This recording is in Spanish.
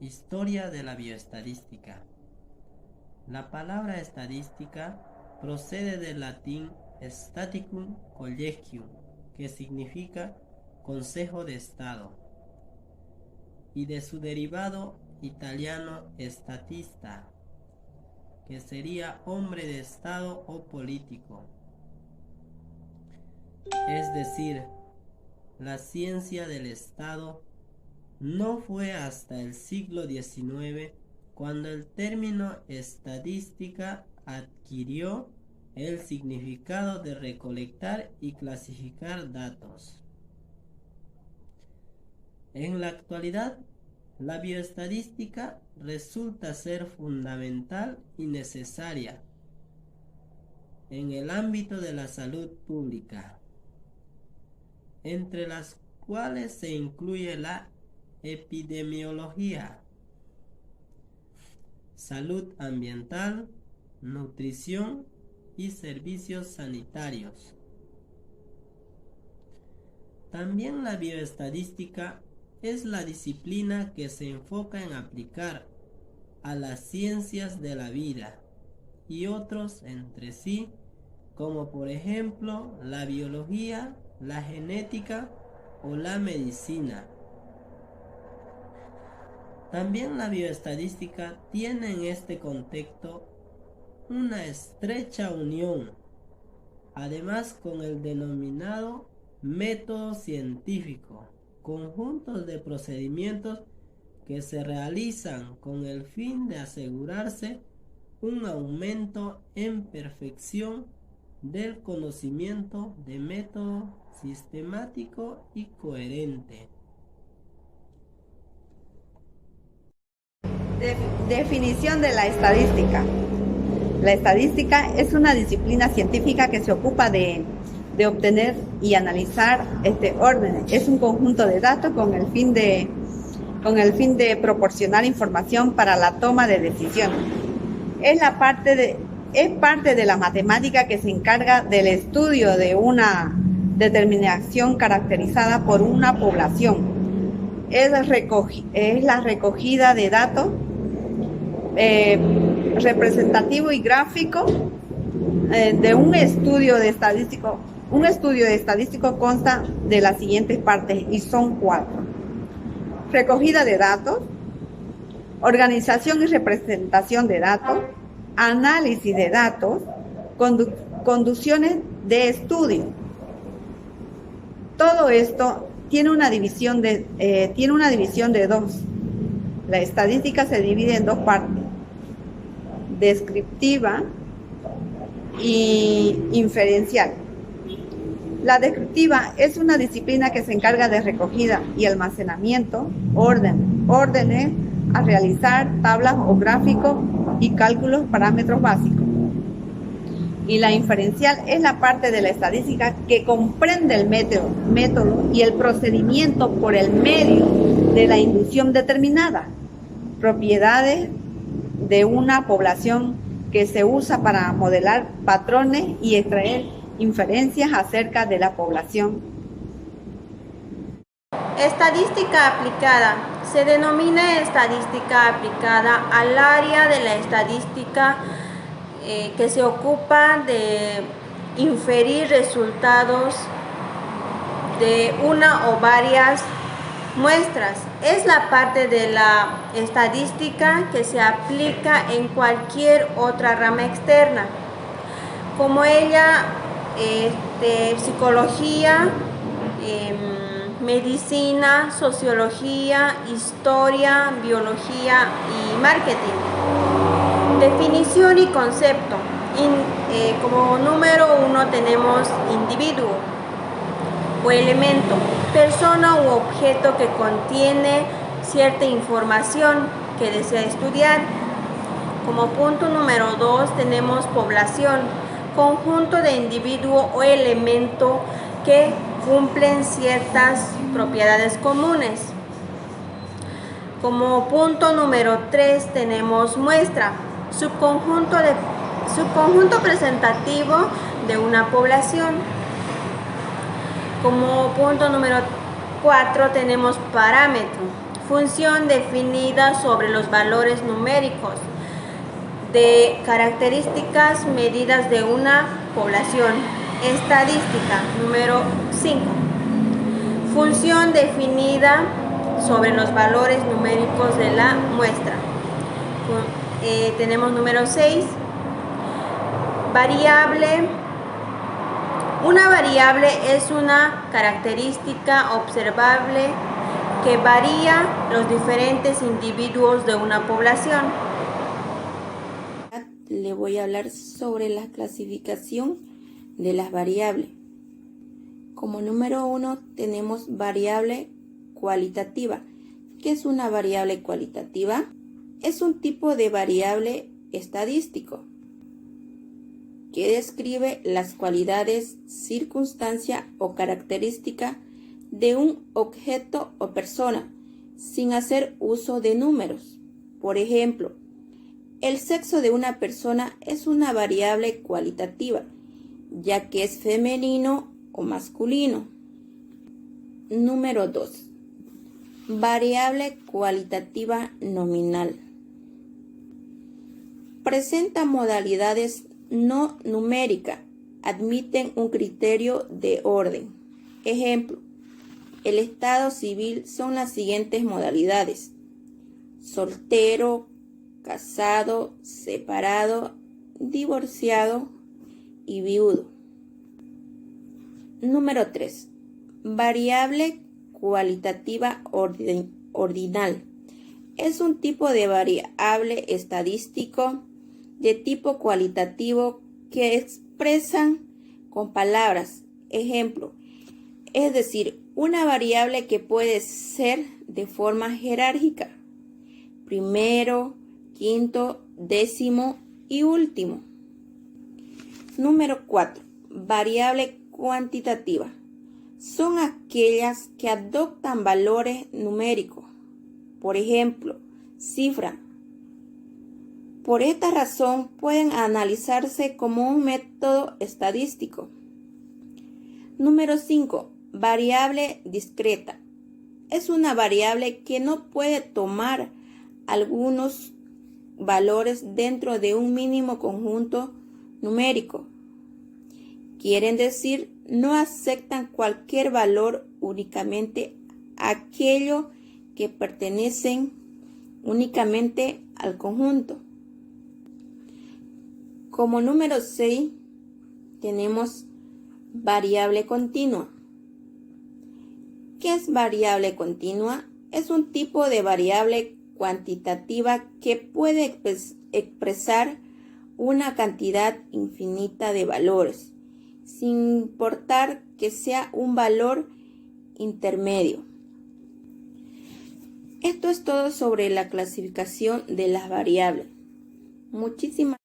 Historia de la bioestadística. La palabra estadística procede del latín staticum collegium, que significa consejo de estado, y de su derivado italiano statista, que sería hombre de estado o político. Es decir, la ciencia del estado. No fue hasta el siglo XIX cuando el término estadística adquirió el significado de recolectar y clasificar datos. En la actualidad, la bioestadística resulta ser fundamental y necesaria en el ámbito de la salud pública, entre las cuales se incluye la epidemiología, salud ambiental, nutrición y servicios sanitarios. También la bioestadística es la disciplina que se enfoca en aplicar a las ciencias de la vida y otros entre sí, como por ejemplo la biología, la genética o la medicina. También la bioestadística tiene en este contexto una estrecha unión, además con el denominado método científico, conjuntos de procedimientos que se realizan con el fin de asegurarse un aumento en perfección del conocimiento de método sistemático y coherente. Definición de la estadística. La estadística es una disciplina científica que se ocupa de obtener y analizar órdenes. Es un conjunto de datos con el fin de proporcionar información para la toma de decisiones. Es parte de la matemática que se encarga del estudio de una determinación caracterizada por una población. Es la recogida de datos representativo y gráfico de un estudio de estadístico. Un estudio de estadístico consta de las siguientes partes y son 4: recogida de datos, organización y representación de datos, análisis de datos, conducciones de estudio. Todo esto tiene una división de dos. La estadística se divide en dos partes: descriptiva y inferencial. La descriptiva es una disciplina que se encarga de recogida y almacenamiento, órdenes a realizar, tablas o gráficos y cálculos, parámetros básicos. Y la inferencial es la parte de la estadística que comprende el método y el procedimiento por el medio de la inducción determinada, propiedades de una población que se usa para modelar patrones y extraer inferencias acerca de la población. Estadística aplicada. Se denomina estadística aplicada al área de la estadística que se ocupa de inferir resultados de una o varias muestras. Es la parte de la estadística que se aplica en cualquier otra rama externa, como ella, psicología, medicina, sociología, historia, biología y marketing. Definición y concepto. Como número 1 tenemos individuo o elemento, persona u objeto que contiene cierta información que desea estudiar. Como punto número 2 tenemos población, conjunto de individuo o elemento que cumplen ciertas propiedades comunes. Como punto número 3 tenemos muestra, subconjunto presentativo de una población. Como punto número 4 tenemos parámetro, Función definida sobre los valores numéricos de características medidas de una población. Estadística. Número 5. Función definida sobre los valores numéricos de la muestra. Tenemos número 6. Variable. Una variable es una característica observable que varía los diferentes individuos de una población. Le voy a hablar sobre la clasificación de las variables. Como número 1 tenemos variable cualitativa. ¿Qué es una variable cualitativa? Es un tipo de variable estadístico que describe las cualidades, circunstancia o característica de un objeto o persona sin hacer uso de números. Por ejemplo, el sexo de una persona es una variable cualitativa, ya que es femenino o masculino. Número 2. Variable cualitativa nominal. Presenta modalidades no numéricas, admiten un criterio de orden. Ejemplo, el estado civil son las siguientes modalidades: soltero, casado, separado, divorciado y viudo. Número 3. Variable cualitativa ordinal. Es un tipo de variable estadístico de tipo cualitativo que expresan con palabras. Ejemplo, es decir, una variable que puede ser de forma jerárquica: primero, quinto, décimo y último. Número 4. Variable cuantitativa. Son aquellas que adoptan valores numéricos. Por ejemplo, cifra. Por esta razón pueden analizarse como un método estadístico. Número 5. Variable discreta. Es una variable que no puede tomar algunos valores dentro de un mínimo conjunto numérico. Quieren decir, no aceptan cualquier valor, únicamente aquello que pertenecen únicamente al conjunto. Como número 6 tenemos variable continua. ¿Qué es variable continua? Es un tipo de variable cuantitativa que puede expresar una cantidad infinita de valores, sin importar que sea un valor intermedio. Esto es todo sobre la clasificación de las variables. Muchísimas